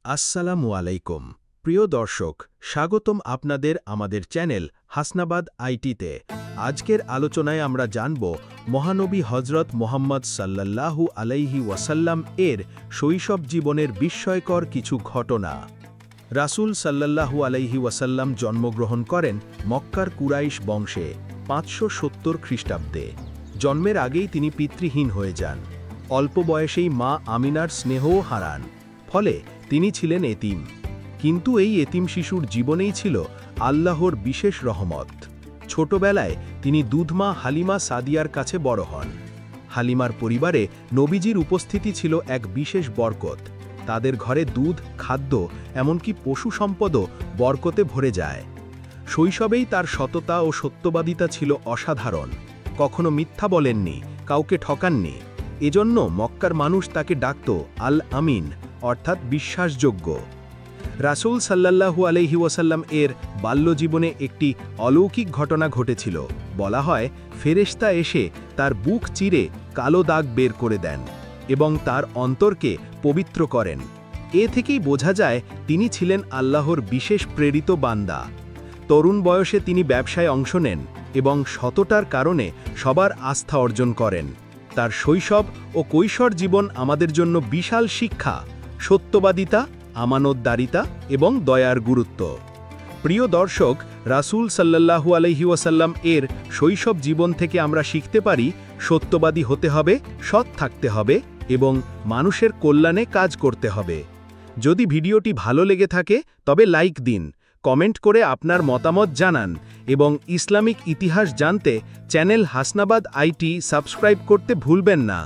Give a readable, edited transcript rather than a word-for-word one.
আসসালামু আলাইকুম প্রিয় দর্শক, স্বাগতম আপনাদের আমাদের চ্যানেল হাসনাবাদ আইটিতে। আজকের আলোচনায় আমরা জানব মহানবী হজরত মোহাম্মদ সাল্লাল্লাহু আলাইহি ওয়াসাল্লাম এর শৈশব জীবনের বিস্ময়কর কিছু ঘটনা। রাসূল সাল্লাল্লাহু আলাইহি ওয়াসাল্লাম জন্মগ্রহণ করেন মক্কার কুরাইশ বংশে 570 খ্রিস্টাব্দে। জন্মের আগেই তিনি পিতৃহীন হয়ে যান। অল্প বয়সেই মা আমিনার স্নেহও হারান, ফলে তিনি ছিলেন এতিম। কিন্তু এই এতিম শিশুর জীবনেই ছিল আল্লাহর বিশেষ রহমত। ছোটবেলায় তিনি দুধমা হালিমা সাদিয়ার কাছে বড় হন। হালিমার পরিবারে নবীজির উপস্থিতি ছিল এক বিশেষ বরকত। তাদের ঘরে দুধ, খাদ্য, এমনকি পশু সম্পদও বরকতে ভরে যায়। শৈশবেই তার সততা ও সত্যবাদিতা ছিল অসাধারণ। কখনো মিথ্যা বলেননি, কাউকে ঠকাননি। এজন্য মক্কার মানুষ তাকে ডাকত আল আমিন, অর্থাৎ বিশ্বাসযোগ্য। রাসূল সাল্লাল্লাহু আলাইহি ওয়াসাল্লাম এর বাল্যজীবনে একটি অলৌকিক ঘটনা ঘটেছিল। বলা হয়, ফেরেশতা এসে তার বুক চিরে কালো দাগ বের করে দেন এবং তার অন্তরকে পবিত্র করেন। এ থেকেই বোঝা যায় তিনি ছিলেন আল্লাহর বিশেষ প্রেরিত বান্দা। তরুণ বয়সে তিনি ব্যবসায় অংশ নেন এবং সততার কারণে সবার আস্থা অর্জন করেন। তার শৈশব ও কৈশোর জীবন আমাদের জন্য বিশাল শিক্ষা, সত্যবাদিতা, আমানতদারিতা এবং দয়ার গুরুত্ব। প্রিয় দর্শক, রাসূল সাল্লাল্লাহু আলাইহি ওয়াসাল্লাম এর শৈশব জীবন থেকে আমরা শিখতে পারি সত্যবাদী হতে হবে, সৎ থাকতে হবে এবং মানুষের কল্যাণে কাজ করতে হবে। যদি ভিডিওটি ভালো লেগে থাকে তবে লাইক দিন, কমেন্ট করে আপনার মতামত জানান এবং ইসলামিক ইতিহাস জানতে চ্যানেল হাসনাবাদ আইটি সাবস্ক্রাইব করতে ভুলবেন না।